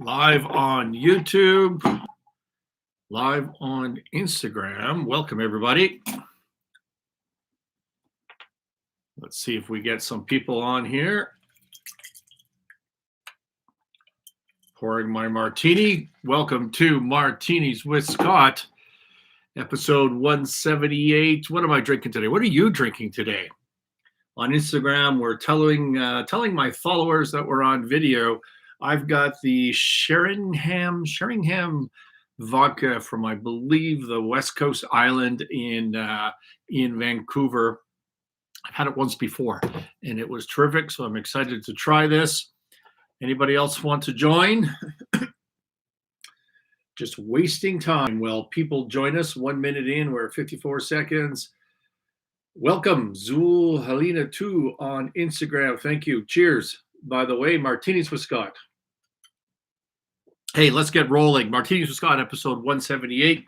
live on YouTube, live on Instagram. Welcome, everybody. Let's see if we get some people on here. Pouring my martini. Welcome to Martinis with Scott, episode 178. What am I drinking today? What are you drinking today? On Instagram, we're telling my followers that we're on video. I've got the Sheringham vodka from, I believe, the West Coast Island in Vancouver. I've had it once before, and it was terrific, so I'm excited to try this. Anybody else want to join? Just wasting time. Well, people join us 1 minute in. We're at 54 seconds. Welcome, Zul Helena 2 on Instagram. Thank you. Cheers. By the way, Martinis with Scott. Hey, let's get rolling. Martinis with Scott, episode 178.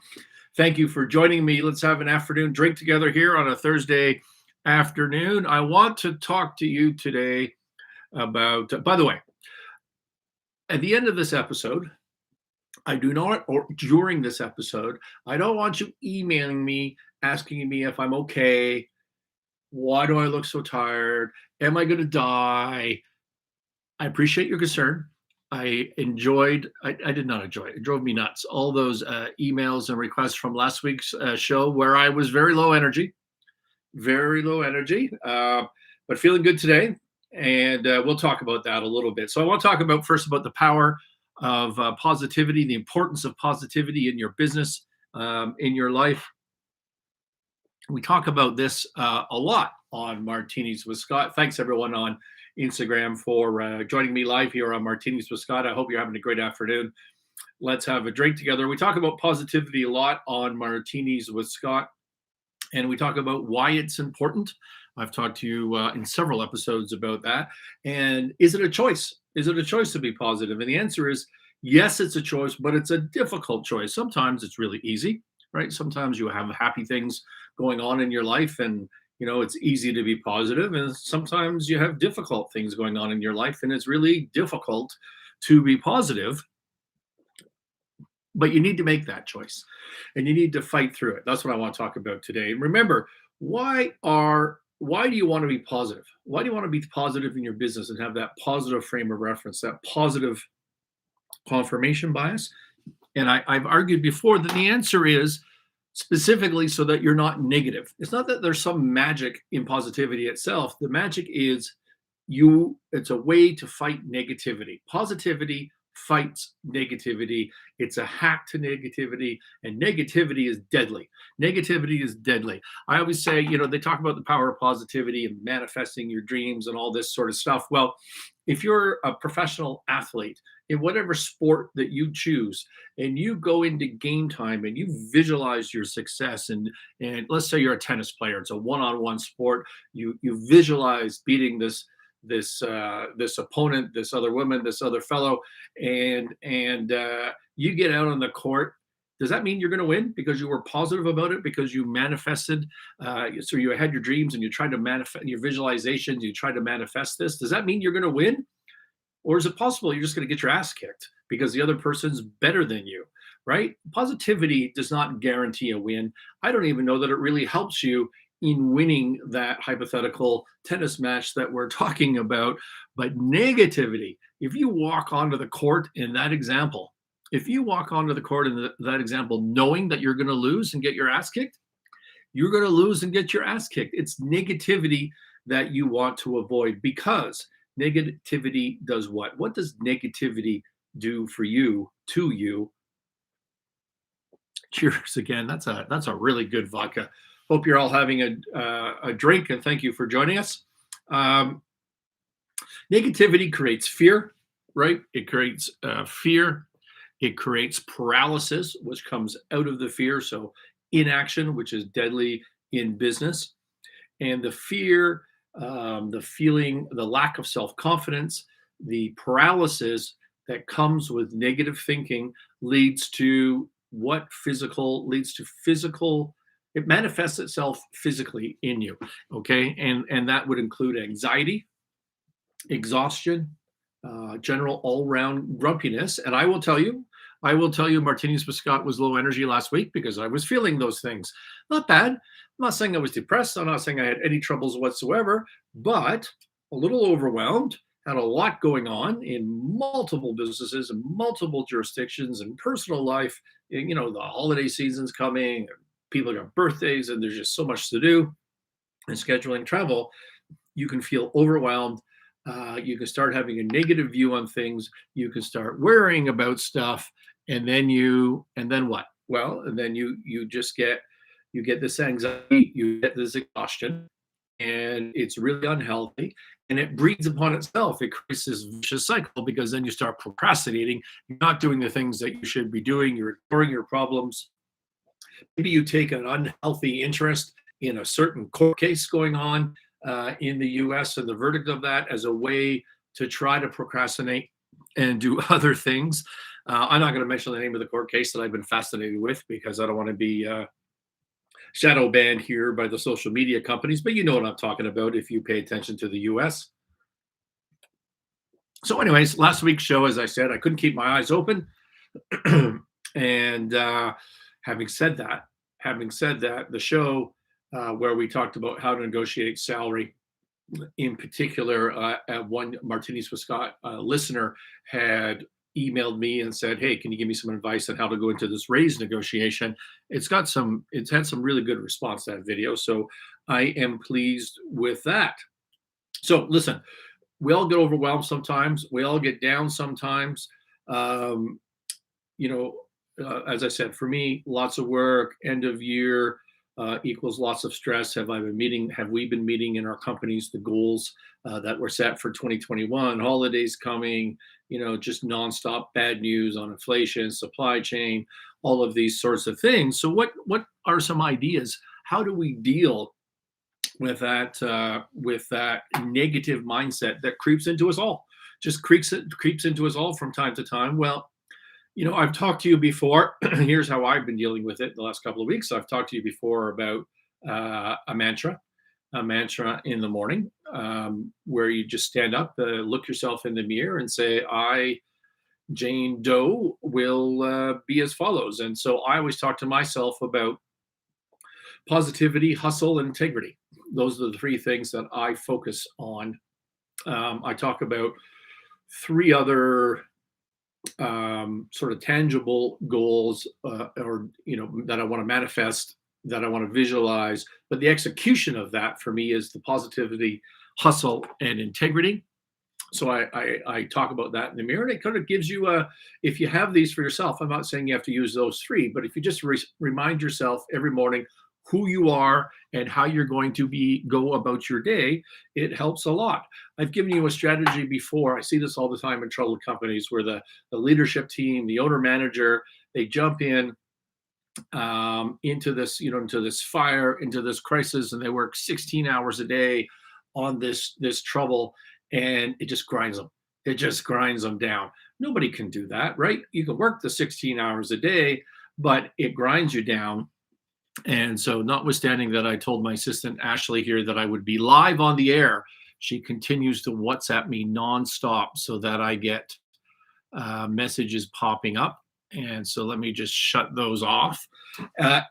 Thank you for joining me. Let's have an afternoon drink together here on a Thursday afternoon. I want to talk to you today about, by the way, at the end of this episode, I do not, or during this episode, I don't want you emailing me, asking me if I'm okay. Why do I look so tired? Am I going to die? I appreciate your concern. I did not enjoy it. It drove me nuts. All those emails and requests from last week's show where I was very low energy, but feeling good today. And we'll talk about that a little bit. So I want to talk about first about the power of positivity, the importance of positivity in your business, in your life. We talk about this a lot on Martinis with Scott. Thanks, everyone on Instagram for joining me live here on Martinis with Scott. I hope you're having a great afternoon. Let's have a drink together. We talk about positivity a lot on Martinis with Scott, and we talk about why it's important. I've talked to you in several episodes about that. And is it a choice? Is it a choice to be positive? And the answer is yes, it's a choice, but it's a difficult choice. Sometimes it's really easy, right? Sometimes you have happy things going on in your life, and it's easy to be positive. And sometimes you have difficult things going on in your life, and it's really difficult to be positive. But you need to make that choice, and you need to fight through it. That's what I want to talk about today. And remember, why do you want to be positive? Why do you want to be positive in your business and have that positive frame of reference, that positive confirmation bias? And I've argued before that the answer is specifically so that you're not negative. It's not that there's some magic in positivity itself. The magic is it's a way to fight negativity. Positivity fights negativity. It's a hack to negativity, and negativity is deadly. Negativity is deadly. I always say, they talk about the power of positivity and manifesting your dreams and all this sort of stuff. Well, if you're a professional athlete in whatever sport that you choose, and you go into game time and you visualize your success, and let's say you're a tennis player, it's a one-on-one sport, you visualize beating this opponent, this other woman, this other fellow, and you get out on the court. Does that mean you're going to win because you were positive about it, because you manifested? So you had your dreams and you tried to manifest your visualizations, you tried to manifest this. Does that mean you're going to win? Or is it possible you're just going to get your ass kicked because the other person's better than you, right? Positivity does not guarantee a win. I don't even know that it really helps you in winning that hypothetical tennis match that we're talking about. But negativity, if you walk onto the court in that example, knowing that you're going to lose and get your ass kicked, you're going to lose and get your ass kicked. It's negativity that you want to avoid, because negativity does what? What does negativity do for you, to you? Cheers again. That's a really good vodka. Hope you're all having a drink, and thank you for joining us. Negativity creates fear, right? It creates fear. It creates paralysis, which comes out of the fear. So inaction, which is deadly in business. And the fear, the feeling, the lack of self-confidence, the paralysis that comes with negative thinking leads to physical. It manifests itself physically in you, okay? And that would include anxiety, exhaustion, general all-round grumpiness. And I will tell you, Martinis with Scott was low energy last week because I was feeling those things. Not bad. I'm not saying I was depressed. I'm not saying I had any troubles whatsoever, but a little overwhelmed. Had a lot going on in multiple businesses and multiple jurisdictions and personal life. The holiday season's coming. People got birthdays, and there's just so much to do. And scheduling travel, you can feel overwhelmed. You can start having a negative view on things. You can start worrying about stuff, and then what? Well, and then you just get this anxiety, you get this exhaustion, and it's really unhealthy. And it breeds upon itself. It creates this vicious cycle because then you start procrastinating. You're not doing the things that you should be doing. You're ignoring your problems. Maybe you take an unhealthy interest in a certain court case going on in the US and the verdict of that as a way to try to procrastinate and do other things. I'm not going to mention the name of the court case that I've been fascinated with because I don't want to be shadow banned here by the social media companies, but you know what I'm talking about if you pay attention to the US. So, anyways, last week's show, as I said, I couldn't keep my eyes open. And having said that, the show where we talked about how to negotiate salary, in particular, one Martinis with Scott listener had emailed me and said, "Hey, can you give me some advice on how to go into this raise negotiation?" It's had some really good response to that video, so I am pleased with that. So, listen, we all get overwhelmed sometimes. We all get down sometimes. Um, as I said, for me, lots of work, end of year equals lots of stress. Have we been meeting in our companies the goals that were set for 2021? Holidays coming, just nonstop bad news on inflation, supply chain, all of these sorts of things. So what are some ideas? How do we deal with that negative mindset that creeps into us all? Just creeps into us all from time to time. Well, I've talked to you before. Here's how I've been dealing with it the last couple of weeks. I've talked to you before about a mantra in the morning, where you just stand up, look yourself in the mirror, and say, "I, Jane Doe, will be as follows." And so I always talk to myself about positivity, hustle, and integrity. Those are the three things that I focus on. I talk about three other sort of tangible goals, or that I want to manifest, that I want to visualize. But the execution of that for me is the positivity, hustle, and integrity. So I talk about that in the mirror, and it kind of gives you if you have these for yourself. I'm not saying you have to use those three, but if you just remind yourself every morning who you are and how you're going to go about your day, it helps a lot. I've given you a strategy before. I see this all the time in troubled companies where the leadership team, the owner manager, they jump in into this fire, into this crisis, and they work 16 hours a day on this trouble, and it just grinds them. It just grinds them down. Nobody can do that, right? You can work the 16 hours a day, but it grinds you down. And so, notwithstanding that I told my assistant Ashley here that I would be live on the air, she continues to WhatsApp me nonstop so that I get messages popping up. And so, let me just shut those off.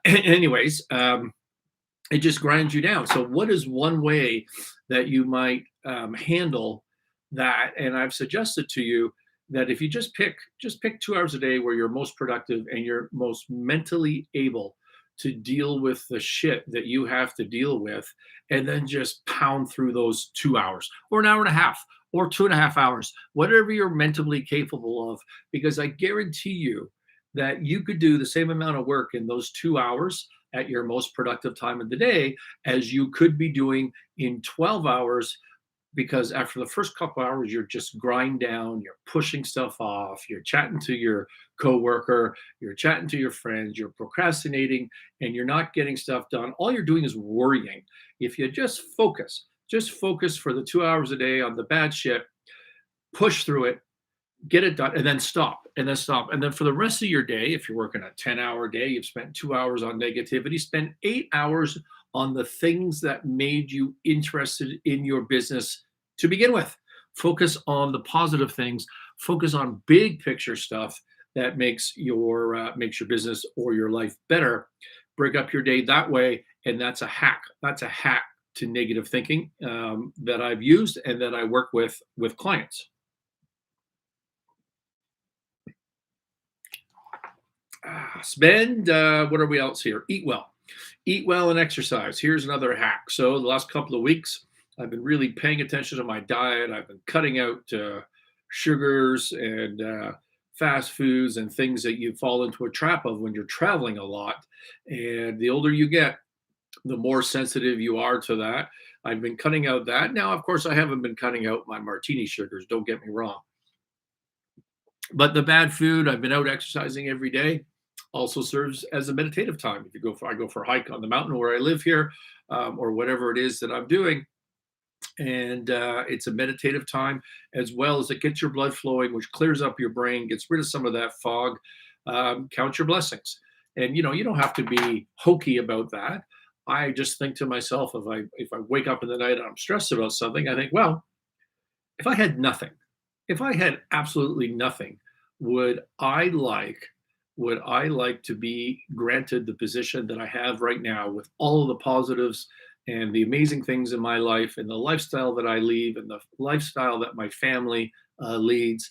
Anyways, it just grinds you down. So, what is one way that you might handle that? And I've suggested to you that if you just pick 2 hours a day where you're most productive and you're most mentally able to deal with the shit that you have to deal with, and then just pound through those 2 hours or an hour and a half or 2.5 hours, whatever you're mentally capable of, because I guarantee you that you could do the same amount of work in those 2 hours at your most productive time of the day as you could be doing in 12 hours. Because after the first couple hours, you're just grind down, you're pushing stuff off, you're chatting to your coworker, you're chatting to your friends, you're procrastinating, and you're not getting stuff done. All you're doing is worrying. If you just focus for the 2 hours a day on the bad shit, push through it, get it done, and then stop, and then stop. And then for the rest of your day, if you're working a 10-hour day, you've spent 2 hours on negativity, spend 8 hours on the things that made you interested in your business to begin with. Focus on the positive things. Focus on big picture stuff that makes your business or your life better. Break up your day that way, and that's a hack. That's a hack to negative thinking that I've used and that I work with clients. Spend. What are we else here? Eat well. Eat well and exercise. Here's another hack. So the last couple of weeks, I've been really paying attention to my diet. I've been cutting out sugars and fast foods and things that you fall into a trap of when you're traveling a lot. And the older you get, the more sensitive you are to that. I've been cutting out that. Now, of course, I haven't been cutting out my martini sugars. Don't get me wrong. But the bad food, I've been out exercising every day, also serves as a meditative time. If you go for, I go for a hike on the mountain where I live here, or whatever it is that I'm doing, and it's a meditative time as well as it gets your blood flowing, which clears up your brain, gets rid of some of that fog. Count your blessings, and you don't have to be hokey about that. I just think to myself, if I wake up in the night and I'm stressed about something, I think, well, if I had nothing, if I had absolutely nothing, would I like would I like to be granted the position that I have right now with all of the positives and the amazing things in my life and the lifestyle that I lead and the lifestyle that my family leads,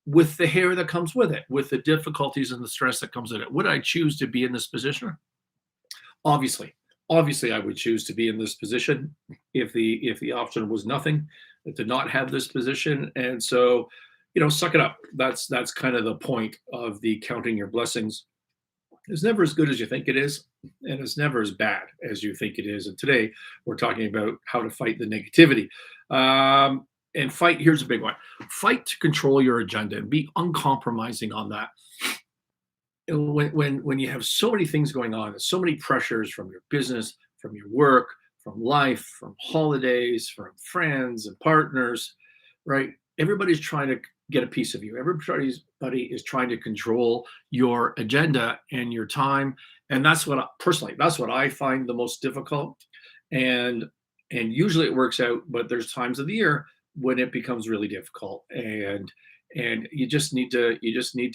with the hair that comes with it, with the difficulties and the stress that comes with it? Would I choose to be in this position? Obviously, obviously, I would choose to be in this position if the option was nothing, to not have this position. And so, suck it up. That's kind of the point of the counting your blessings. It's never as good as you think it is, and it's never as bad as you think it is. And today we're talking about how to fight the negativity. And fight, here's a big one: fight to control your agenda and be uncompromising on that. And when you have so many things going on, and so many pressures from your business, from your work, from life, from holidays, from friends and partners, right? Everybody's trying to get a piece of you. Everybody is trying to control your agenda and your time. And that's what personally, that's what I find the most difficult. And usually it works out, but there's times of the year when it becomes really difficult. And you just need to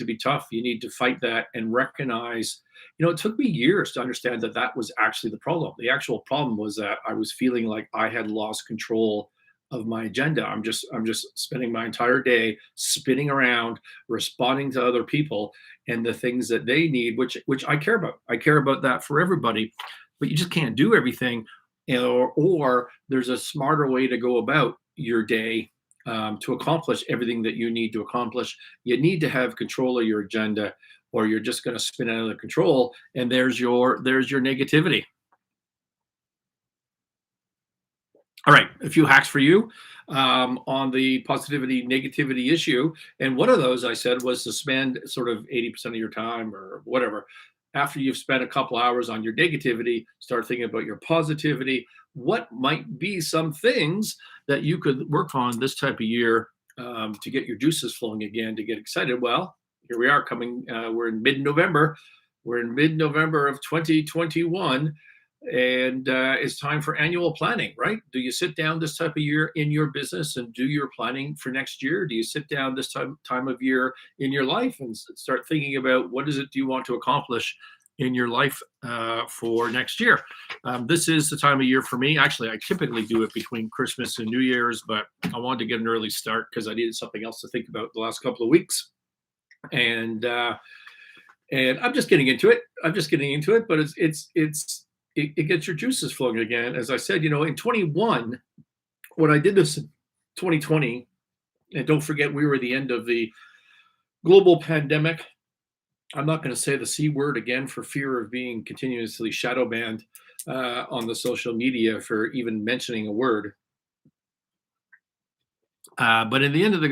be tough. You need to fight that and recognize, it took me years to understand that that was actually the problem. The actual problem was that I was feeling like I had lost control of my agenda. I'm just spending my entire day spinning around, responding to other people and the things that they need, which I care about. I care about that for everybody, but you just can't do everything. Or there's a smarter way to go about your day to accomplish everything that you need to accomplish. You need to have control of your agenda, or you're just going to spin out of control. And there's your negativity. All right, a few hacks for you on the positivity negativity issue. And one of those I said was to spend sort of 80% of your time or whatever. After you've spent a couple hours on your negativity, start thinking about your positivity. What might be some things that you could work on this type of year to get your juices flowing again, to get excited? Well, here we are coming, we're in mid-November. We're in mid-November of 2021. And it's time for annual planning, right? Do you sit down this type of year in your business and do your planning for next year? Do you sit down this time of year in your life and start thinking about what is it do you want to accomplish in your life for next year? This is the time of year for me. Actually, I typically do it between Christmas and New Year's, but I wanted to get an early start because I needed something else to think about the last couple of weeks. And I'm just getting into it. But it gets your juices flowing again. As I said, in 21, when I did this in 2020, and don't forget, we were at the end of the global pandemic. I'm not going to say the C word again for fear of being continuously shadow banned on the social media for even mentioning a word. But in the end of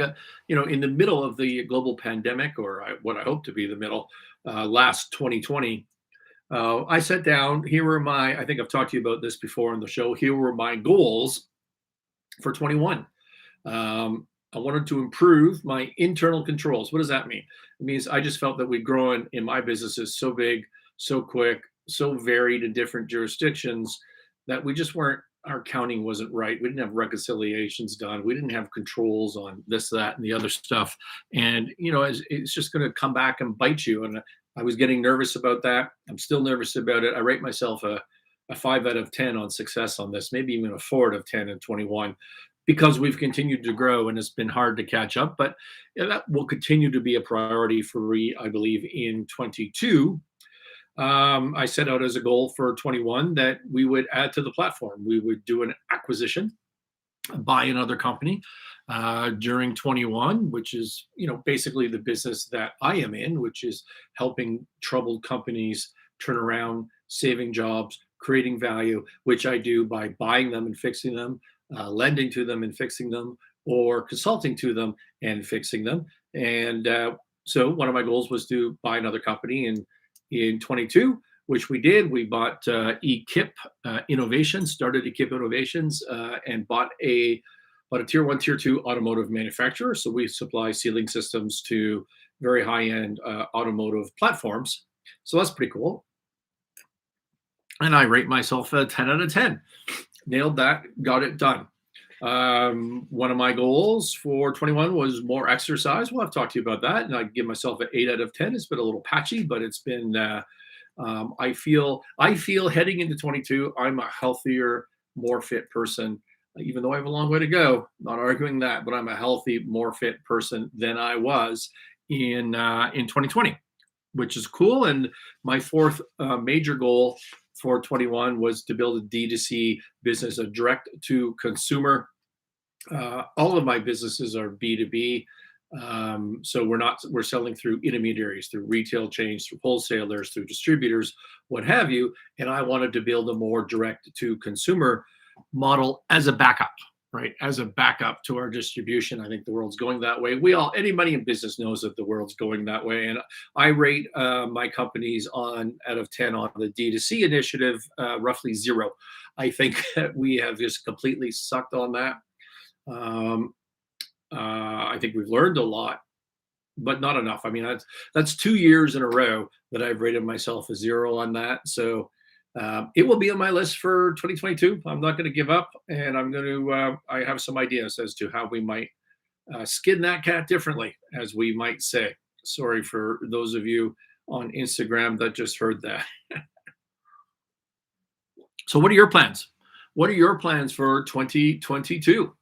in the middle of the global pandemic, or what I hope to be the middle, last 2020, I sat down. I think I've talked to you about this before on the show. Here were my goals for 21. I wanted to improve my internal controls. What does that mean? It means I just felt that we'd grown in my businesses so big, so quick, so varied in different jurisdictions that we just weren't our accounting wasn't right. We didn't have reconciliations done. We didn't have controls on this, that, and the other stuff. And it's just going to come back and bite you. And I was getting nervous about that. I'm still nervous about it. I rate myself a 5 out of 10 on success on this, maybe even a 4 out of 10 in 21, because we've continued to grow and it's been hard to catch up. But that will continue to be a priority for me, I believe, in 22. I set out as a goal for 21 that we would add to the platform. We would do an acquisition, buy another company during 21, which is, basically the business that I am in, which is helping troubled companies turn around, saving jobs, creating value, which I do by buying them and fixing them, lending to them and fixing them, or consulting to them and fixing them. And so one of my goals was to buy another company in 22, which we did. We bought eKIP Innovations, started eKIP Innovations, and bought a tier 1, tier 2 automotive manufacturer. So we supply sealing systems to very high-end automotive platforms. So that's pretty cool. And I rate myself a 10 out of 10. Nailed that, got it done. One of my goals for 21 was more exercise. Well, I've talked to you about that, and I give myself an 8 out of 10. It's been a little patchy, but it's been. I feel heading into 22, I'm a healthier, more fit person. Even though I have a long way to go, not arguing that, but I'm a healthy, more fit person than I was in 2020, which is cool. And my fourth major goal for 21 was to build a D2C business, a direct to consumer. All of my businesses are B2B. So we're selling through intermediaries, through retail chains, through wholesalers, through distributors, what have you. And I wanted to build a more direct to consumer model as a backup, right? As a backup to our distribution. I think the world's going that way. Anybody in business knows that the world's going that way. And I rate my companies out of 10 on the D2C initiative, roughly 0. I think that we have just completely sucked on that. I think we've learned a lot, but not enough. I mean, that's 2 years in a row that I've rated myself a 0 on that. So it will be on my list for 2022. I'm not going to give up, and I have some ideas as to how we might skin that cat differently, as we might say. Sorry for those of you on Instagram that just heard that. So what are your plans? What are your plans for 2022?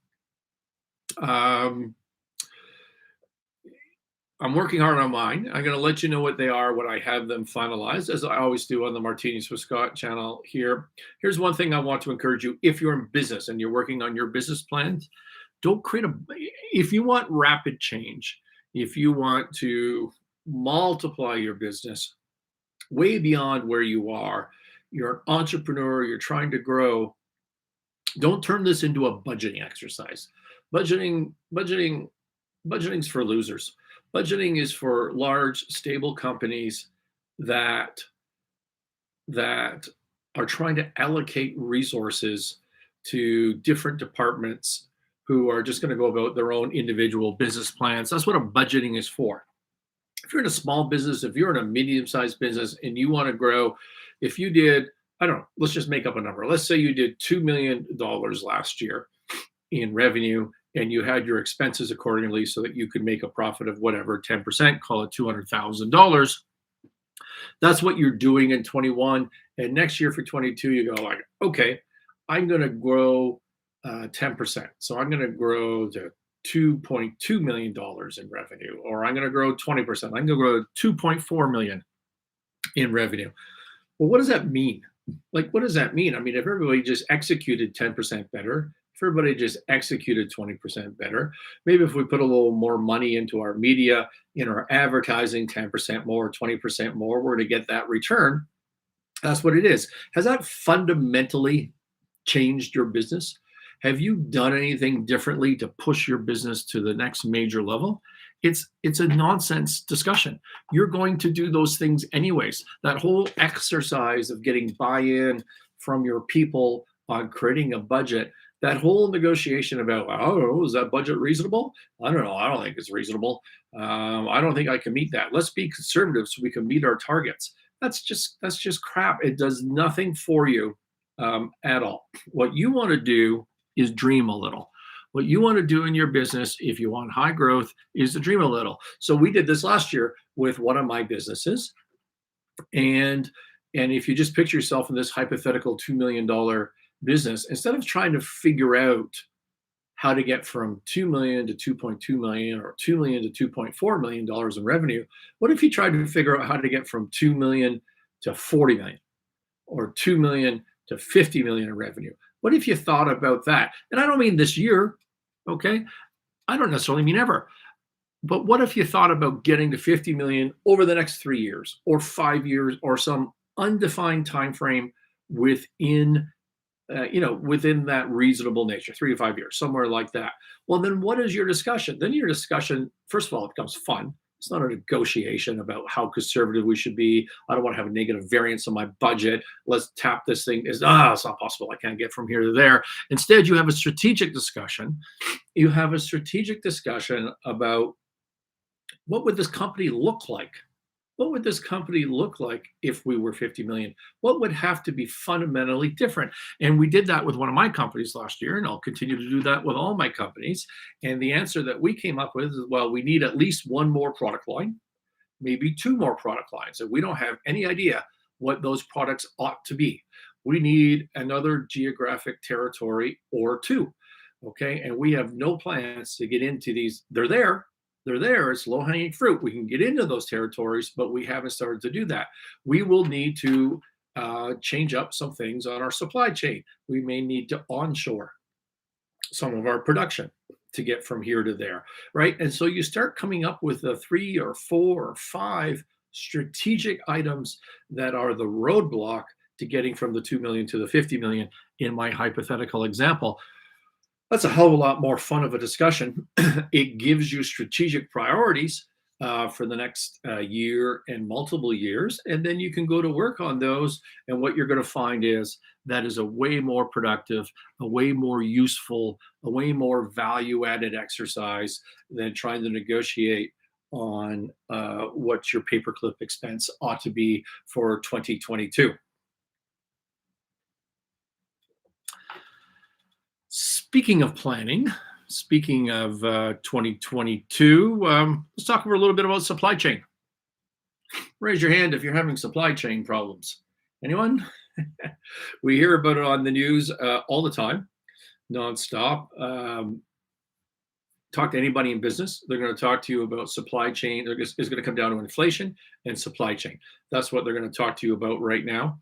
I'm working hard on mine. I'm going to let you know what they are when I have them finalized, as I always do on the Martinis with Scott channel here. Here's one thing I want to encourage you. If you're in business and you're working on your business plans, if you want rapid change, if you want to multiply your business way beyond where you are, you're an entrepreneur, you're trying to grow, don't turn this into a budgeting exercise. Budgeting's for losers. Budgeting is for large, stable companies that are trying to allocate resources to different departments who are just going to go about their own individual business plans. That's what a budgeting is for. If you're in a small business, if you're in a medium-sized business and you want to grow, if you did, I don't know, let's just make up a number. Let's say you did $2 million last year in revenue, and you had your expenses accordingly so that you could make a profit of whatever, 10%, call it $200,000. That's what you're doing in 21. And next year for 22, you go like, okay, I'm going to grow 10%. So I'm going to grow to $2.2 million in revenue, or I'm going to grow 20%. I'm going to grow 2.4 million in revenue. Well, what does that mean? Like, what does that mean? I mean, if everybody just executed 10% better, if everybody just executed 20% better, maybe if we put a little more money into our media, in our advertising, 10% more, 20% more, we're going to get that return. That's what it is. Has that fundamentally changed your business? Have you done anything differently to push your business to the next major level? It's a nonsense discussion. You're going to do those things anyways. That whole exercise of getting buy-in from your people on creating a budget, that whole negotiation about, oh, is that budget reasonable? I don't know. I don't think it's reasonable. I don't think I can meet that. Let's be conservative so we can meet our targets. That's just crap. It does nothing for you at all. What you want to do is dream a little. What you want to do in your business, if you want high growth, is to dream a little. So we did this last year with one of my businesses, and if you just picture yourself in this hypothetical $2 million business, instead of trying to figure out how to get from 2 million to 2.2 million or 2 million to 2.4 million dollars in revenue, what if you tried to figure out how to get from 2 million to 40 million or 2 million to 50 million in revenue? What if you thought about that? And I don't mean this year, okay? I don't necessarily mean ever. But what if you thought about getting to 50 million over the next 3 years or 5 years or some undefined time frame within within that reasonable nature, 3 to 5 years, somewhere like that? Well, then what is your discussion? Then your discussion, first of all, it becomes fun. It's not a negotiation about how conservative we should be. I don't want to have a negative variance on my budget. Let's tap this thing. It's not possible. I can't get from here to there. Instead, you have a strategic discussion. You have a strategic discussion about what would this company look like? What would this company look like if we were 50 million? What would have to be fundamentally different? And we did that with one of my companies last year, and I'll continue to do that with all my companies. And the answer that we came up with is, well, we need at least one more product line, maybe two more product lines. And we don't have any idea what those products ought to be. We need another geographic territory or two. Okay. And we have no plans to get into these. They're there. It's low hanging fruit. We can get into those territories, but we haven't started to do that. We will need to change up some things on our supply chain. We may need to onshore some of our production to get from here to there, right? And so you start coming up with the 3 or 4 or 5 strategic items that are the roadblock to getting from the 2 million to the 50 million in my hypothetical example. That's a hell of a lot more fun of a discussion. It gives you strategic priorities for the next year and multiple years, and then you can go to work on those. And what you're going to find is that is a way more productive, a way more useful, a way more value-added exercise than trying to negotiate on what your paperclip expense ought to be for 2022. Speaking of planning, speaking of 2022, let's talk a little bit about supply chain. Raise your hand if you're having supply chain problems. Anyone? We hear about it on the news all the time, nonstop. Talk to anybody in business. They're going to talk to you about supply chain. It's going to come down to inflation and supply chain. That's what they're going to talk to you about right now.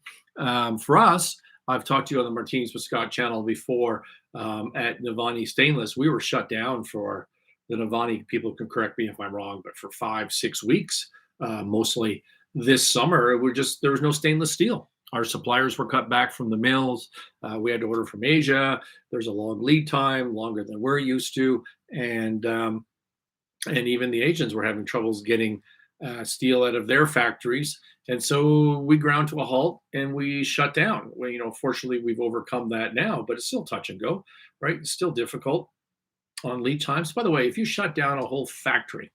For us, I've talked to you on the Martinis with Scott channel before. At Navani Stainless, we were shut down for the Navani. People can correct me if I'm wrong, but for 5-6 weeks, mostly this summer, there was no stainless steel. Our suppliers were cut back from the mills. We had to order from Asia. There's a long lead time, longer than we're used to, and even the Asians were having troubles getting steel out of their factories. And so we ground to a halt and we shut down. Well, fortunately, we've overcome that now, but it's still touch and go, right? It's still difficult on lead times. By the way, if you shut down a whole factory,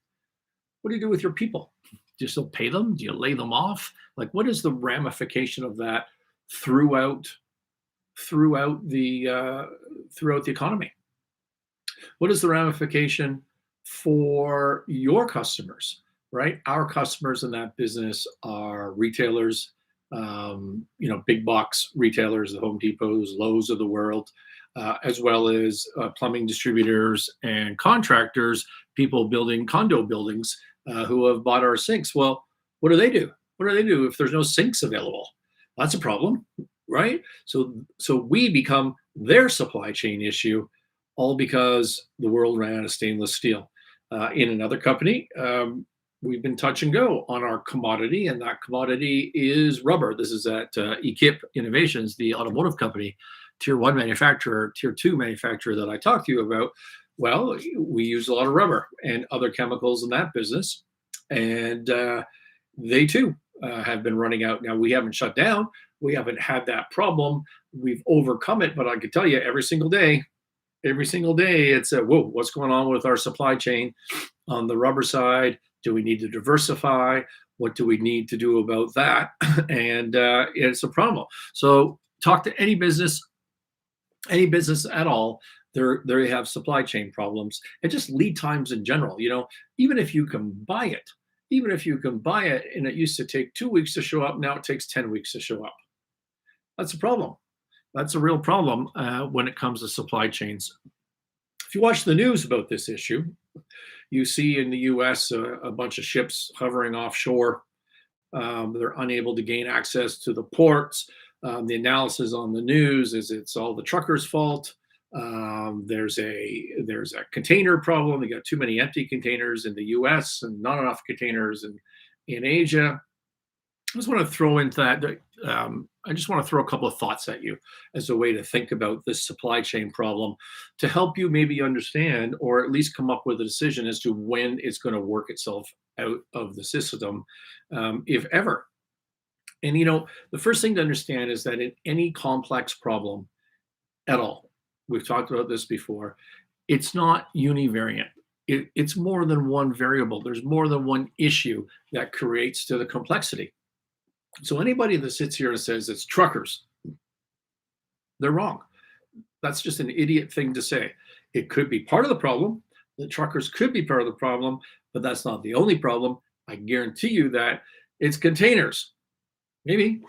what do you do with your people? Do you still pay them? Do you lay them off? Like, what is the ramification of that throughout the economy? What is the ramification for your customers? Right, our customers in that business are retailers, big box retailers, the Home Depots, Lowe's of the world, as well as plumbing distributors and contractors, people building condo buildings who have bought our sinks. Well, what do they do? What do they do if there's no sinks available? That's a problem, right? So we become their supply chain issue, all because the world ran out of stainless steel. In another company, we've been touch and go on our commodity, and that commodity is rubber. This is at Equip Innovations, the automotive company, tier 1 manufacturer, tier 2 manufacturer that I talked to you about. Well, we use a lot of rubber and other chemicals in that business, and they too have been running out. Now, we haven't shut down. We haven't had that problem. We've overcome it, but I can tell you every single day, it's whoa, what's going on with our supply chain on the rubber side? Do we need to diversify? What do we need to do about that? And it's a problem. So Talk to any business at all. They have supply chain problems and just lead times in general. Even if you can buy it, even if you can buy it, and it used to take 2 weeks to show up, now it takes 10 weeks to show up. That's a problem. That's a real problem when it comes to supply chains. If you watch the news about this issue, you see in the US a bunch of ships hovering offshore. They're unable to gain access to the ports. The analysis on the news is it's all the truckers' fault. There's a container problem. They got too many empty containers in the US and not enough containers in Asia. I just want to throw into that. I just want to throw a couple of thoughts at you as a way to think about this supply chain problem to help you maybe understand or at least come up with a decision as to when it's going to work itself out of the system, if ever. And the first thing to understand is that in any complex problem at all, we've talked about this before, it's not univariate. It's more than one variable. There's more than one issue that creates to the complexity. So anybody that sits here and says it's truckers, they're wrong. That's just an idiot thing to say. It could be part of the problem. The truckers could be part of the problem, but that's not the only problem. I guarantee you that it's containers. Maybe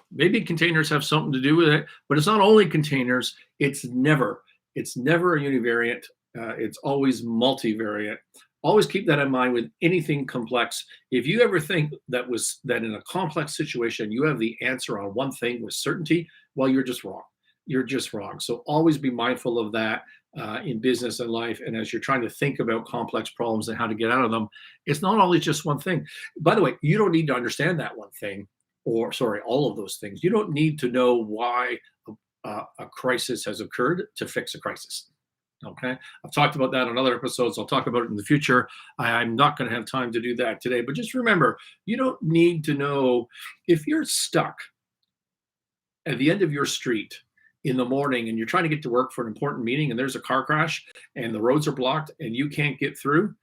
containers have something to do with it, but it's not only containers. It's never a univariate. It's always multivariate. Always keep that in mind with anything complex. If you ever think that in a complex situation, you have the answer on one thing with certainty, well, you're just wrong. You're just wrong. So always be mindful of that in business and life. And as you're trying to think about complex problems and how to get out of them, it's not always just one thing. By the way, you don't need to understand that one thing, all of those things. You don't need to know why a crisis has occurred to fix a crisis. Okay, I've talked about that on other episodes. I'll talk about it in the future. I'm not going to have time to do that today, but just remember, you don't need to know if you're stuck at the end of your street in the morning and you're trying to get to work for an important meeting and there's a car crash and the roads are blocked and you can't get through.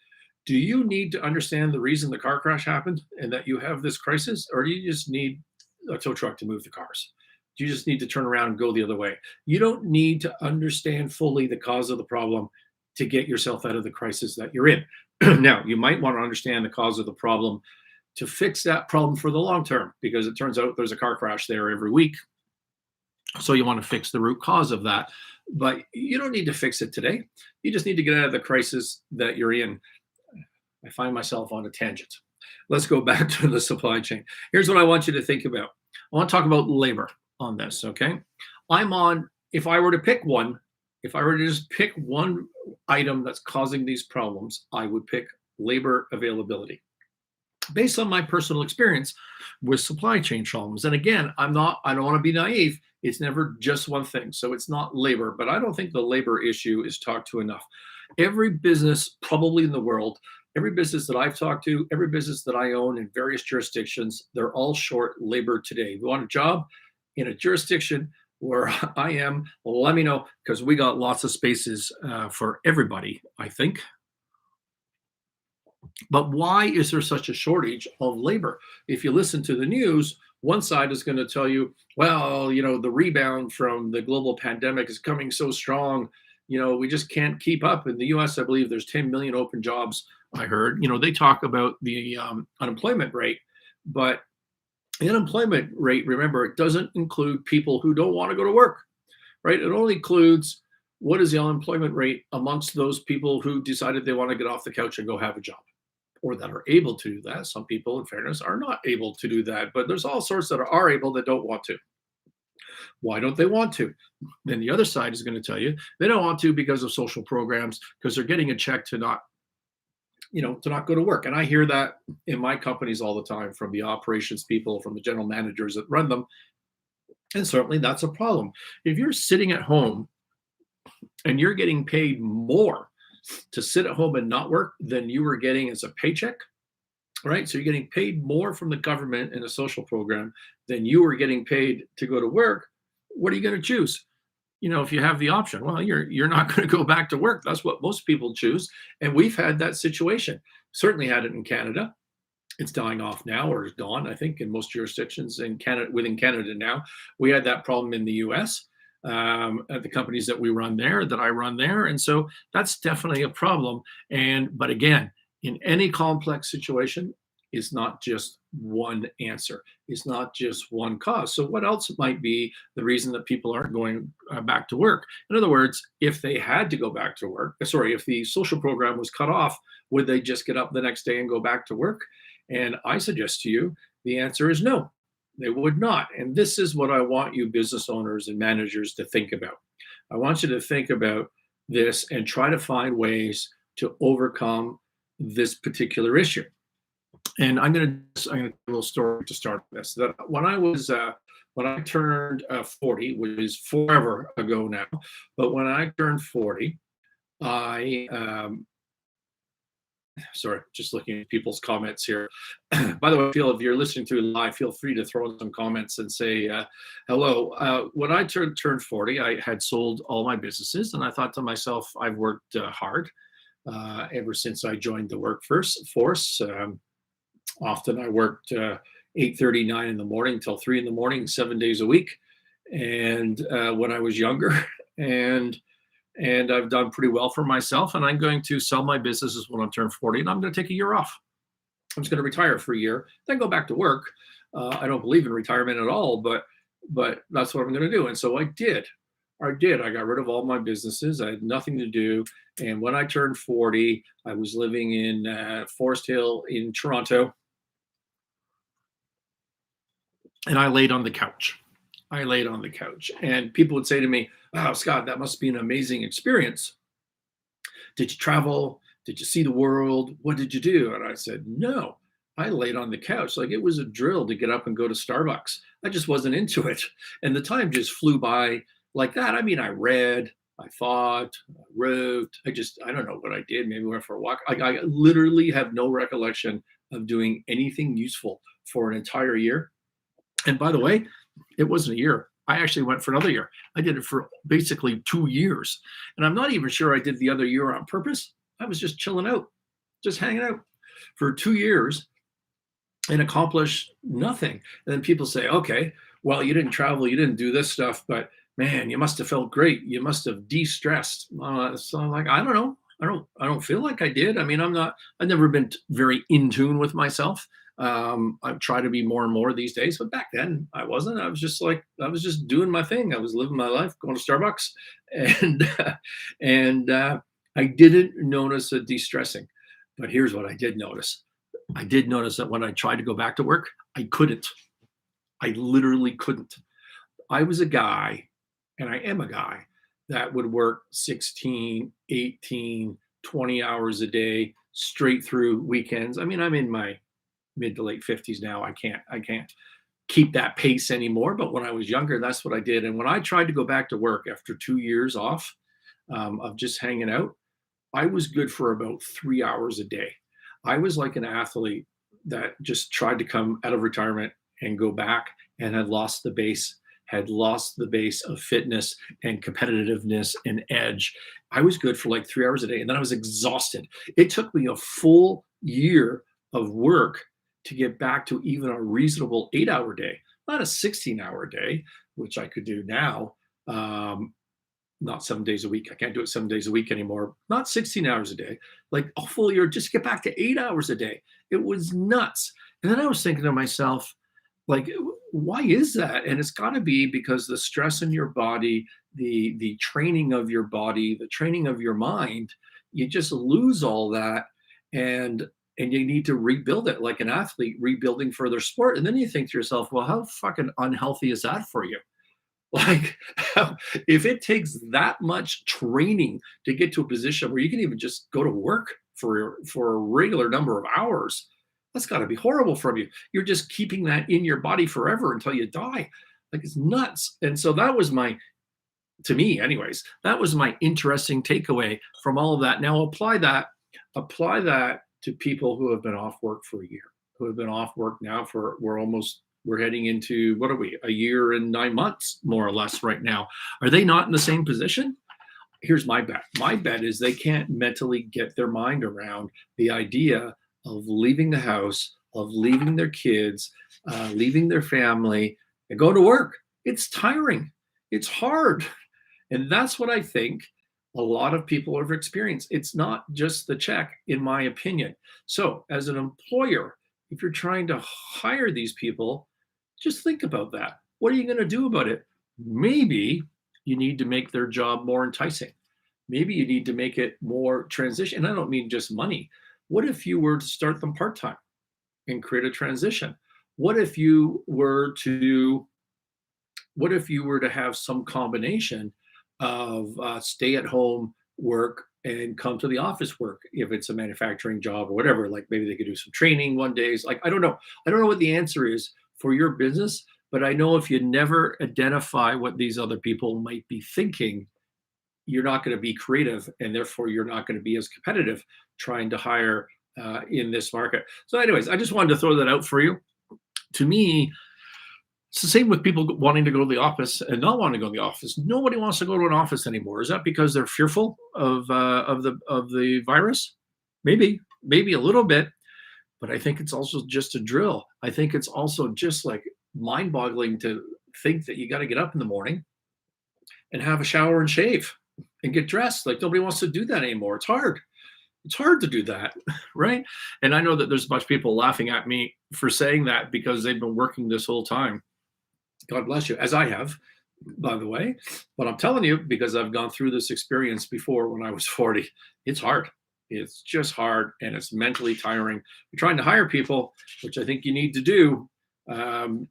Do you need to understand the reason the car crash happened and that you have this crisis, or do you just need a tow truck to move the cars? You just need to turn around and go the other way. You don't need to understand fully the cause of the problem to get yourself out of the crisis that you're in. Now, you might want to understand the cause of the problem to fix that problem for the long term, because it turns out there's a car crash there every week. So you want to fix the root cause of that. But you don't need to fix it today. You just need to get out of the crisis that you're in. I find myself on a tangent. Let's go back to the supply chain. Here's what I want you to think about. I want to talk about labor on this, okay? If I were to just pick one item that's causing these problems, I would pick labor availability. Based on my personal experience with supply chain problems. And again, I don't want to be naive. It's never just one thing. So it's not labor, but I don't think the labor issue is talked to enough. Every business probably in the world, every business that I've talked to, every business that I own in various jurisdictions, they're all short labor today. If you want a job in a jurisdiction where I am, let me know, because we got lots of spaces for everybody, I think. But why is there such a shortage of labor? If you listen to the news, one side is going to tell you, well, the rebound from the global pandemic is coming so strong, we just can't keep up. In the US, I believe there's 10 million open jobs, I heard. They talk about the unemployment rate, but the unemployment rate, remember, it doesn't include people who don't want to go to work, right? It only includes what is the unemployment rate amongst those people who decided they want to get off the couch and go have a job, or that are able to do that. Some people, in fairness, are not able to do that, but there's all sorts that are able that don't want to. Why don't they want to? Then the other side is going to tell you they don't want to because of social programs, because they're getting a check to not go to work. And I hear that in my companies all the time from the operations people, from the general managers that run them. And certainly that's a problem. If you're sitting at home and you're getting paid more to sit at home and not work than you were getting as a paycheck, right? So you're getting paid more from the government in a social program than you were getting paid to go to work. What are you going to choose? If you have the option, well, you're not going to go back to work. That's what most people choose. And we've had that situation. Certainly had it in Canada. It's dying off now, or is gone, I think, in most jurisdictions in Canada, within Canada now. We had that problem in the US at the companies that we run there, that I run there. And so that's definitely a problem. But again, in any complex situation, it's not just one answer. It's not just one cause. So what else might be the reason that people aren't going back to work? In other words, if they had to go back to work, sorry, if the social program was cut off, would they just get up the next day and go back to work? And I suggest to you, the answer is no, they would not. And this is what I want you business owners and managers to think about. I want you to think about this and try to find ways to overcome this particular issue. And I'm going to tell a little story to start this. That when I turned 40, which is forever ago now, but when I turned 40, I sorry, just looking at people's comments here. By the way, Phil, if you're listening to live, feel free to throw in some comments and say hello. When I turned 40, I had sold all my businesses, and I thought to myself, I've worked hard ever since I joined the workforce. Often I worked 8:30, 9 in the morning till 3 in the morning, 7 days a week. And when I was younger, and I've done pretty well for myself. And I'm going to sell my businesses when I turn 40, and I'm going to take a year off. I'm just going to retire for a year, then go back to work. I don't believe in retirement at all, but that's what I'm going to do. And so I did. I got rid of all my businesses. I had nothing to do. And when I turned 40, I was living in Forest Hill in Toronto. And I laid on the couch. And people would say to me, "Wow, Scott, that must be an amazing experience. Did you travel? Did you see the world? What did you do?" And I said, "No, I laid on the couch." Like it was a drill to get up and go to Starbucks. I just wasn't into it. And the time just flew by like that. I mean, I read, I thought, I wrote. I don't know what I did. Maybe went for a walk. I literally have no recollection of doing anything useful for an entire year. And by the way, it wasn't a year. I actually went for another year. I did it for basically 2 years. And I'm not even sure I did the other year on purpose. I was just chilling out, just hanging out for 2 years and accomplished nothing. And then people say, "Okay, well, you didn't travel, you didn't do this stuff, but man, you must have felt great. You must have de-stressed." So I'm like, I don't know. I don't feel like I did. I mean, I've never been very in tune with myself. I try to be more and more these days, but back then I wasn't. I was just doing my thing. I was living my life, going to Starbucks, and I didn't notice a de-stressing. But here's what I did notice. I did notice that when I tried to go back to work, I couldn't. I literally couldn't. I was a guy, and I am a guy, that would work 16, 18, 20 hours a day, straight through weekends. I mean, I'm in my mid to late 50s now. I can't keep that pace anymore. But when I was younger, that's what I did. And when I tried to go back to work after 2 years off of just hanging out, I was good for about 3 hours a day. I was like an athlete that just tried to come out of retirement and go back, and had lost the base of fitness and competitiveness and edge. I was good for like 3 hours a day, and then I was exhausted. It took me a full year of work to get back to even a reasonable 8-hour day, not a 16-hour day, which I could do now. Not 7 days a week. I can't do it 7 days a week anymore. Not 16 hours a day, like a full year, just get back to 8 hours a day. It was nuts. And then I was thinking to myself, like, why is that? And it's got to be because the stress in your body, the training of your body, the training of your mind, you just lose all that. And you need to rebuild it like an athlete rebuilding for their sport. And then you think to yourself, well, how fucking unhealthy is that for you? Like, if it takes that much training to get to a position where you can even just go to work for a regular number of hours, that's got to be horrible for you. You're just keeping that in your body forever until you die. Like, it's nuts. And so that was to me anyways, that was my interesting takeaway from all of that. Now apply that to people who have been off work for a year, who have been off work now for, we're heading into, what are we, a year and 9 months, more or less right now. Are they not in the same position? Here's my bet. My bet is they can't mentally get their mind around the idea of leaving the house, of leaving their kids, leaving their family, and going to work. It's tiring. It's hard. And that's what I think a lot of people have experienced. It's not just the check, in my opinion. So, as an employer, if you're trying to hire these people, just think about that. What are you going to do about it? Maybe you need to make their job more enticing. Maybe you need to make it more transition. And I don't mean just money. What if you were to start them part time and create a transition? What if you were to have some combination of stay at home work and come to the office work if it's a manufacturing job or whatever? Like maybe they could do some training one days. Like I don't know what the answer is for your business, but I know if you never identify what these other people might be thinking, you're not going to be creative, and therefore you're not going to be as competitive trying to hire in this market. So anyways, I just wanted to throw that out for you. To me, it's the same with people wanting to go to the office and not wanting to go to the office. Nobody wants to go to an office anymore. Is that because they're fearful of the virus? Maybe a little bit, but I think it's also just a drill. I think it's also just like mind-boggling to think that you got to get up in the morning and have a shower and shave and get dressed. Like nobody wants to do that anymore. It's hard. It's hard to do that, right? And I know that there's a bunch of people laughing at me for saying that because they've been working this whole time. God bless you, as I have, by the way. But I'm telling you, because I've gone through this experience before when I was 40, it's hard. It's just hard, and it's mentally tiring. You're trying to hire people, which I think you need to do in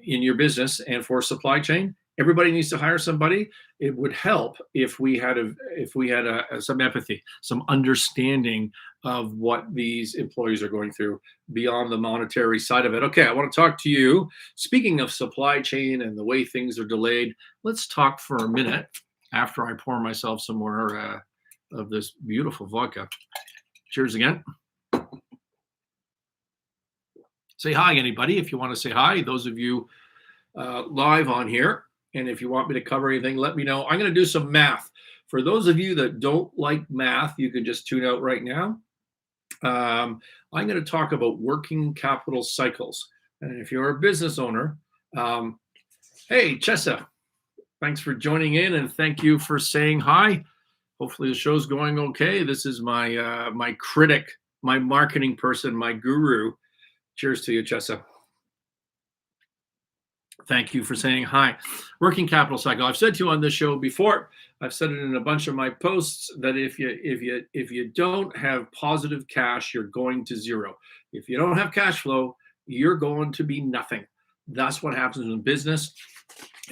your business and for supply chain. Everybody needs to hire somebody. It would help if we had some empathy, some understanding of what these employees are going through beyond the monetary side of it. Okay, I want to talk to you. Speaking of supply chain and the way things are delayed, let's talk for a minute after I pour myself some more of this beautiful vodka. Cheers again. Say hi, anybody, if you want to say hi. Those of you live on here. And if you want me to cover anything, let me know. I'm going to do some math. For those of you that don't like math, you can just tune out right now. I'm going to talk about working capital cycles. And if you're a business owner, hey, Chessa, thanks for joining in, and thank you for saying hi. Hopefully the show's going okay. This is my my critic, my marketing person, my guru. Cheers to you, Chessa. Thank you for saying hi. Working capital cycle. I've said to you on this show before, I've said it in a bunch of my posts, that if you don't have positive cash, you're going to zero. If you don't have cash flow, you're going to be nothing. That's what happens in business.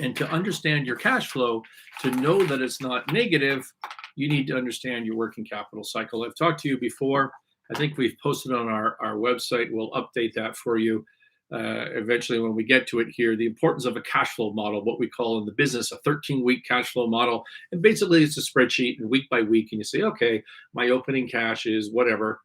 And to understand your cash flow, to know that it's not negative, you need to understand your working capital cycle. I've talked to you before. I think we've posted on our website. We'll update that for you. Eventually when we get to it here, the importance of a cash flow model, what we call in the business a 13-week cash flow model. And basically it's a spreadsheet, and week by week, and you say, okay, my opening cash is whatever,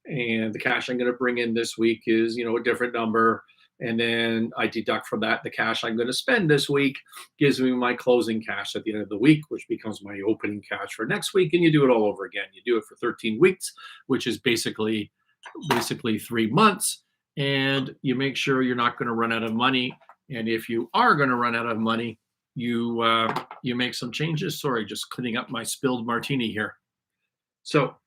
and the cash I'm going to bring in this week is, a different number, and then I deduct from that the cash I'm going to spend this week gives me my closing cash at the end of the week, which becomes my opening cash for next week. And you do it all over again. You do it for 13 weeks, which is basically 3 months. And you make sure you're not going to run out of money. And if you are going to run out of money, you make some changes. Sorry, just cleaning up my spilled martini here. So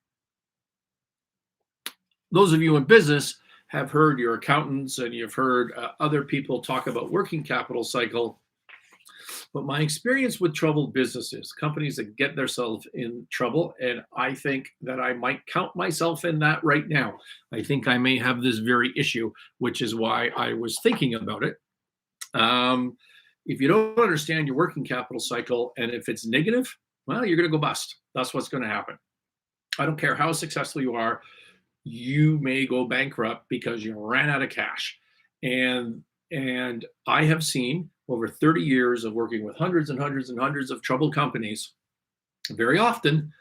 those of you in business have heard your accountants and you've heard other people talk about working capital cycle. But my experience with troubled businesses, companies that get themselves in trouble, and I think that I might count myself in that right now. I think I may have this very issue, which is why I was thinking about it. If you don't understand your working capital cycle, and if it's negative, well, you're going to go bust. That's what's going to happen. I don't care how successful you are. You may go bankrupt because you ran out of cash. And I have seen over 30 years of working with hundreds and hundreds and hundreds of troubled companies, very often,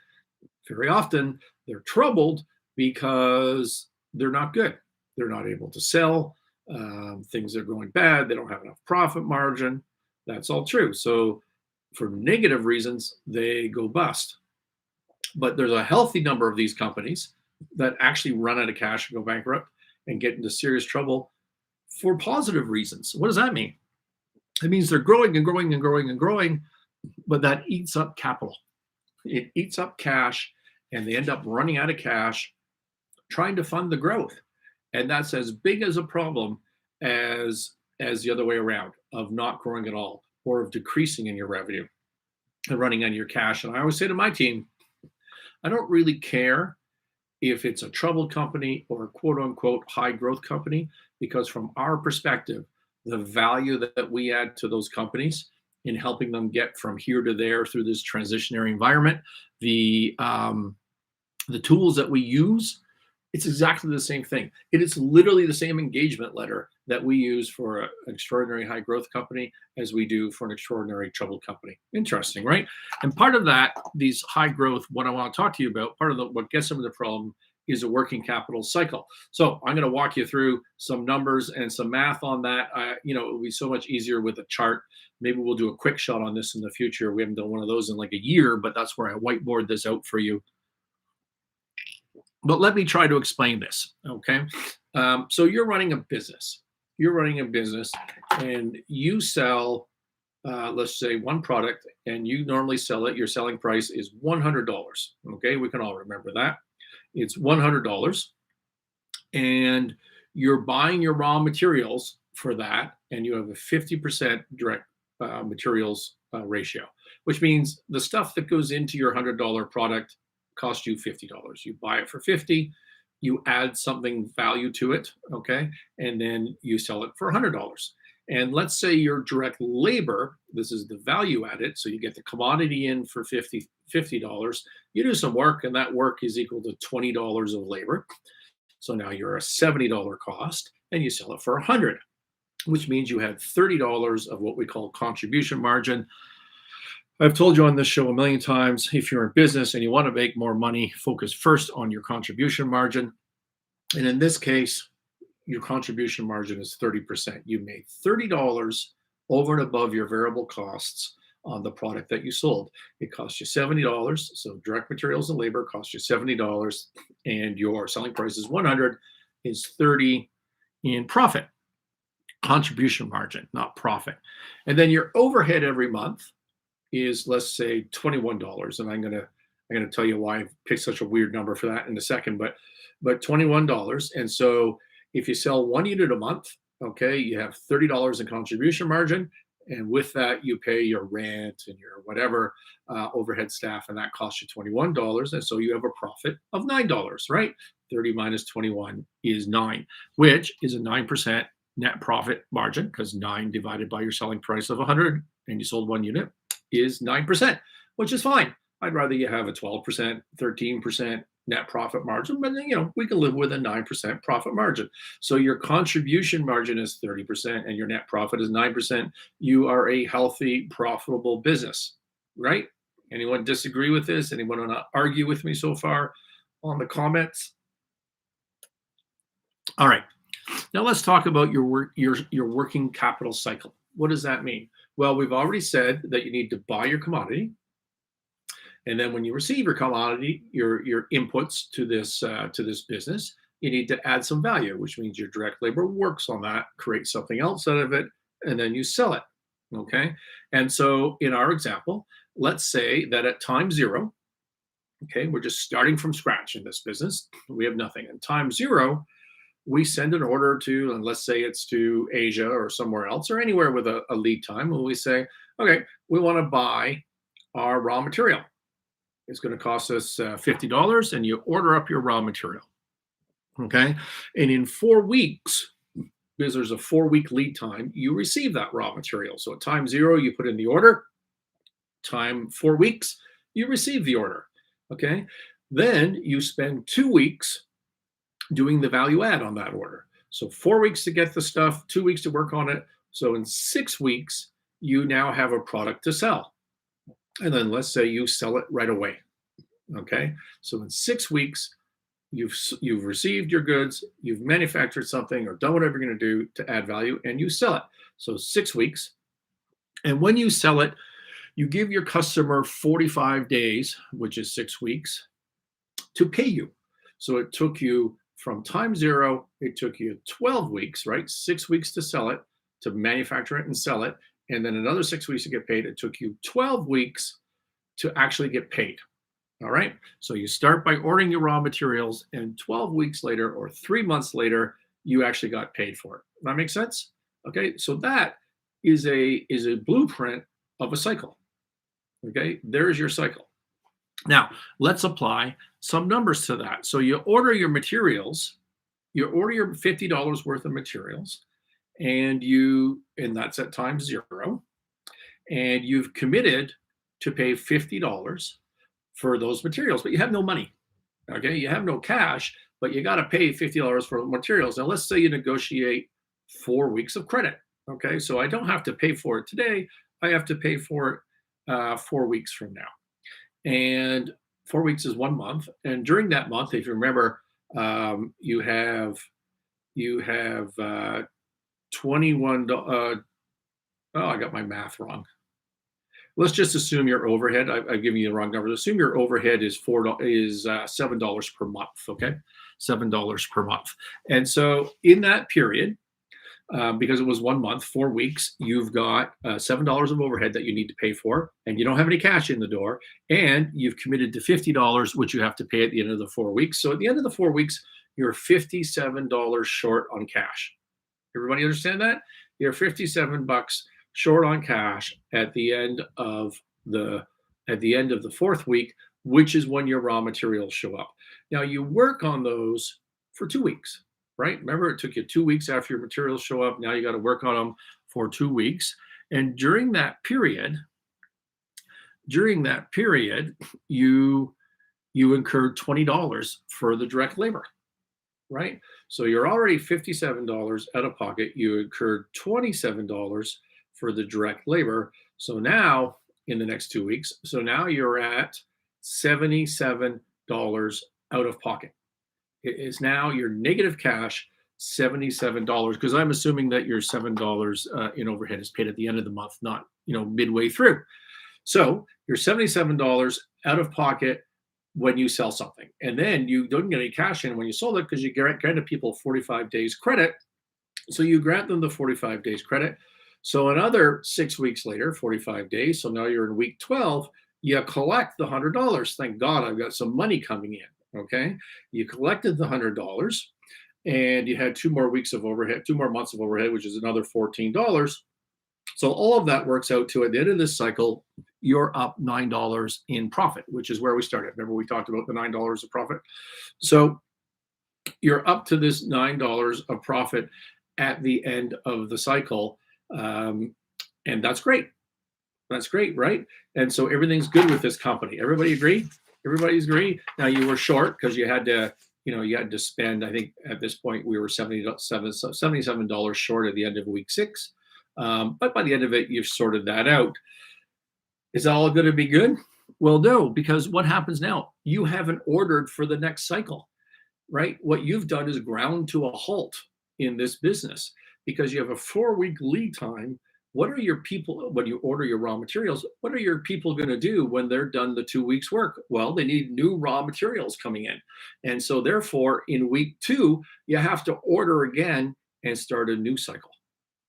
they're troubled because they're not good. They're not able to sell. Things are going bad. They don't have enough profit margin. That's all true. So for negative reasons, they go bust. But there's a healthy number of these companies that actually run out of cash and go bankrupt. and get into serious trouble for positive reasons. What does that mean? It means they're growing and growing and growing and growing, but that eats up capital. It eats up cash, and they end up running out of cash trying to fund the growth. And that's as big as a problem as the other way around, of not growing at all or of decreasing in your revenue and running out of your cash. And I always say to my team, I don't really care if it's a troubled company or a quote unquote high growth company, because from our perspective, the value that we add to those companies in helping them get from here to there through this transitionary environment, the tools that we use, it's exactly the same thing. It is literally the same engagement letter that we use for an extraordinary high growth company as we do for an extraordinary troubled company. Interesting, right? And part of that, these high growth, what I want to talk to you about, part of what gets them to the problem is a working capital cycle. So I'm going to walk you through some numbers and some math on that. It will be so much easier with a chart. Maybe we'll do a quick shot on this in the future. We haven't done one of those in like a year, but that's where I whiteboard this out for you. But let me try to explain this, okay? So you're running a business. And you sell, let's say, one product, and you normally sell it. Your selling price is $100, okay? We can all remember that. It's $100, and you're buying your raw materials for that, and you have a 50% direct materials ratio, which means the stuff that goes into your $100 product cost you $50. You buy it for $50, you add something value to it, okay, and then you sell it for $100. And let's say your direct labor, this is the value added, so you get the commodity in for $50. You do some work, and that work is equal to $20 of labor. So now you're a $70 cost, and you sell it for $100, which means you had $30 of what we call contribution margin. I've told you on this show a million times, if you're in business and you want to make more money, focus first on your contribution margin. And in this case, your contribution margin is 30%. You made $30 over and above your variable costs on the product that you sold. It cost you $70. So direct materials and labor cost you $70, and your selling price is $100, is $30 in profit. Contribution margin, not profit. And then your overhead every month is, let's say, $21. And I'm gonna tell you why I picked such a weird number for that in a second, but $21. And so if you sell one unit a month, okay, you have $30 in contribution margin, and with that you pay your rent and your whatever overhead staff, and that costs you $21, and so you have a profit of $9, right? 30 minus 21 is 9, which is a 9% net profit margin, because 9 divided by your selling price of 100, and you sold one unit, is 9%, which is fine. I'd rather you have a 12%, 13% net profit margin, but we can live with a 9% profit margin. So your contribution margin is 30% and your net profit is 9%. You are a healthy, profitable business, right? Anyone disagree with this? Anyone want to argue with me so far on the comments? All right. Now let's talk about your working capital cycle. What does that mean? Well, we've already said that you need to buy your commodity, and then when you receive your commodity, your inputs to this business, you need to add some value, which means your direct labor works on that, creates something else out of it, and then you sell it. Okay, and so in our example, let's say that at time zero, okay, we're just starting from scratch in this business. We have nothing. And time zero, we send an order to, and let's say it's to Asia or somewhere else or anywhere with a lead time, and we say, okay, we want to buy our raw material. It's going to cost us $50, and you order up your raw material. Okay, and in 4 weeks, because there's a 4-week lead time, you receive that raw material. So at time zero, you put in the order. Time 4 weeks, you receive the order. Okay, then you spend 2 weeks doing the value add on that order. So 4 weeks to get the stuff, 2 weeks to work on it. So in 6 weeks, you now have a product to sell. And then let's say you sell it right away. Okay, so in 6 weeks, you've received your goods, you've manufactured something or done whatever you're going to do to add value, and you sell it. So 6 weeks. And when you sell it, you give your customer 45 days, which is 6 weeks, to pay you. So it took you from time zero, it took you 12 weeks, right? 6 weeks to sell it, to manufacture it and sell it. And then another 6 weeks to get paid. It took you 12 weeks to actually get paid. All right. So you start by ordering your raw materials, and 12 weeks later or 3 months later, you actually got paid for it. That makes sense? Okay. So that is a blueprint of a cycle. Okay. There's your cycle. Now, let's apply some numbers to that. So you order your materials, you order your $50 worth of materials, and that's at time zero, and you've committed to pay $50 for those materials, but you have no money. Okay, you have no cash, but you got to pay $50 for materials. Now, let's say you negotiate 4 weeks of credit. Okay, so I don't have to pay for it today. I have to pay for it 4 weeks from now. And 4 weeks is 1 month. And during that month, if you remember, you have 21. Oh, I got my math wrong. Let's just assume your overhead. I've given you the wrong number. Assume your overhead is $7 per month. Okay, $7 per month. And so in that period, because it was 1 month, 4 weeks, you've got $7 of overhead that you need to pay for, and you don't have any cash in the door, and you've committed to $50, which you have to pay at the end of the 4 weeks. So at the end of the 4 weeks, you're $57 short on cash. Everybody understand that? You're $57 short on cash at the end of the fourth week, which is when your raw materials show up. Now you work on those for 2 weeks, right? Remember, it took you 2 weeks after your materials show up. Now you got to work on them for 2 weeks. And during that period, you incurred $20 for the direct labor, right? So you're already $57 out of pocket. You incurred $27 for the direct labor. So now in the next 2 weeks, so now you're at $77 out of pocket. It is now your negative cash, $77, because I'm assuming that your $7 in overhead is paid at the end of the month, not midway through. So you're $77 out of pocket when you sell something, and then you don't get any cash in when you sold it because you granted people 45 days credit. So you grant them the 45 days credit. So another 6 weeks later, 45 days. So now you're in week 12. You collect the $100. Thank God I've got some money coming in. Okay. You collected the $100 and you had 2 more weeks of overhead, 2 more months of overhead, which is another $14. So all of that works out to, at the end of this cycle, you're up $9 in profit, which is where we started. Remember, we talked about the $9 of profit. So you're up to this $9 of profit at the end of the cycle. And that's great. That's great, right? And so everything's good with this company. Everybody agree? Everybody's agree? Now you were short because you had to spend, I think at this point we were $77 short at the end of week 6. But by the end of it, you've sorted that out. Is that all going to be good? Well, no, because what happens now? You haven't ordered for the next cycle, right? What you've done is ground to a halt in this business because you have a 4-week lead time. What are your people, when you order your raw materials, what are your people going to do when they're done the 2 weeks work? Well, they need new raw materials coming in. And so therefore, in week 2, you have to order again and start a new cycle.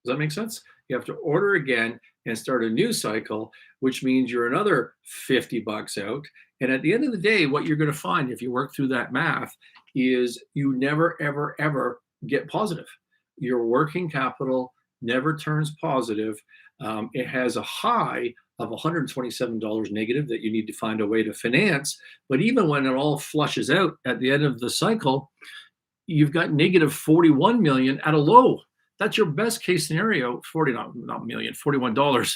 Does that make sense? You have to order again and start a new cycle, which means you're another $50 out. And at the end of the day, what you're going to find if you work through that math is you never, ever, ever get positive. Your working capital never turns positive. It has a high of $127 negative that you need to find a way to finance. But even when it all flushes out at the end of the cycle, you've got negative 41 million at a low. That's your best case scenario, $41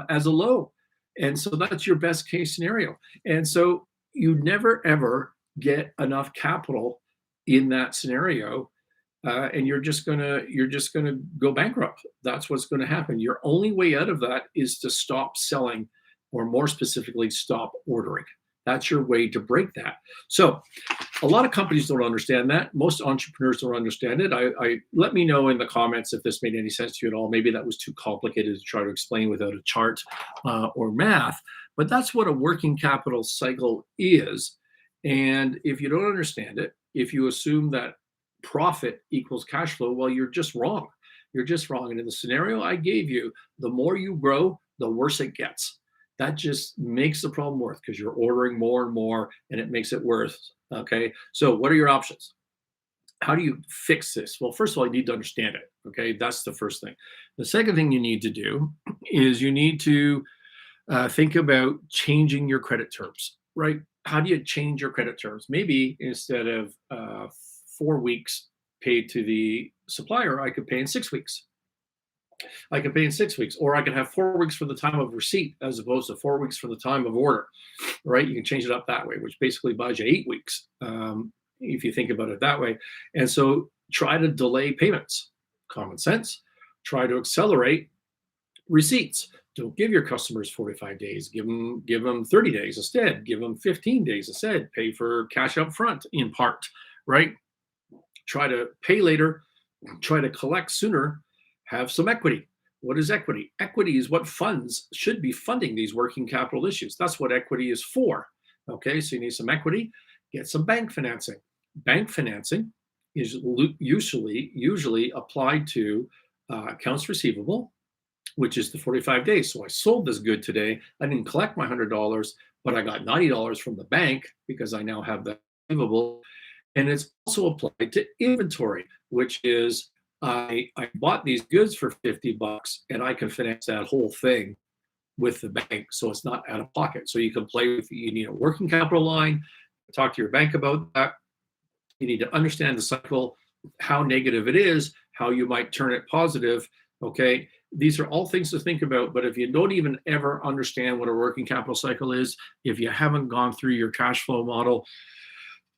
as a low. And so that's your best case scenario. And so you never ever get enough capital in that scenario. And you're just gonna go bankrupt. That's what's going to happen. Your only way out of that is to stop selling, or more specifically, stop ordering. That's your way to break that. So a lot of companies don't understand that. Most entrepreneurs don't understand it. I let me know in the comments if this made any sense to you at all. Maybe that was too complicated to try to explain without a chart or math, but that's what a working capital cycle is. And if you don't understand it, if you assume that profit equals cash flow, well, you're just wrong. You're just wrong. And in the scenario I gave you, the more you grow, the worse it gets. That just makes the problem worse because you're ordering more and more and it makes it worse. Okay. So, what are your options? How do you fix this? Well, first of all, you need to understand it. Okay. That's the first thing. The second thing you need to do is you need to think about changing your credit terms, right? How do you change your credit terms? Maybe instead of 4 weeks paid to the supplier, I could pay in 6 weeks. I could pay in 6 weeks, or I could have 4 weeks from the time of receipt as opposed to 4 weeks from the time of order, right? You can change it up that way, which basically buys you 8 weeks if you think about it that way. And so try to delay payments. Common sense. Try to accelerate receipts. Don't give your customers 45 days. Give them 30 days instead. Give them 15 days instead. Pay for cash up front in part, right? Try to pay later. Try to collect sooner. Have some equity. What is equity? Equity is what funds should be funding these working capital issues. That's what equity is for. Okay, so you need some equity. Get some bank financing. Bank financing is usually applied to accounts receivable, which is the 45 days. So I sold this good today. I didn't collect my $100, but I got $90 from the bank because I now have that receivable. And it's also applied to inventory, which is I bought these goods for $50 and I can finance that whole thing with the bank. So it's not out of pocket. So you can play with, you need a working capital line, talk to your bank about that. You need to understand the cycle, how negative it is, how you might turn it positive. Okay. These are all things to think about. But if you don't even ever understand what a working capital cycle is, if you haven't gone through your cash flow model,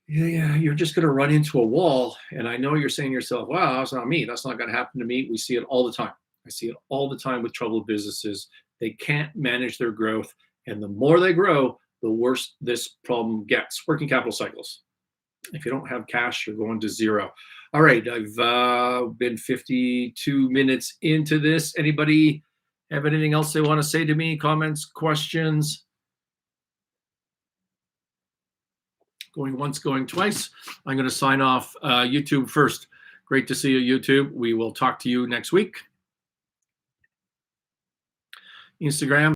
yeah, you're just going to run into a wall. And I know you're saying to yourself, wow, that's not me. That's not going to happen to me. We see it all the time. I see it all the time with troubled businesses. They can't manage their growth. And the more they grow, the worse this problem gets. Working capital cycles. If you don't have cash, you're going to zero. All right. I've been 52 minutes into this. Anybody have anything else they want to say to me? Comments, questions? Going once, going twice. I'm going to sign off YouTube first. Great to see you, YouTube. We will talk to you next week. Instagram.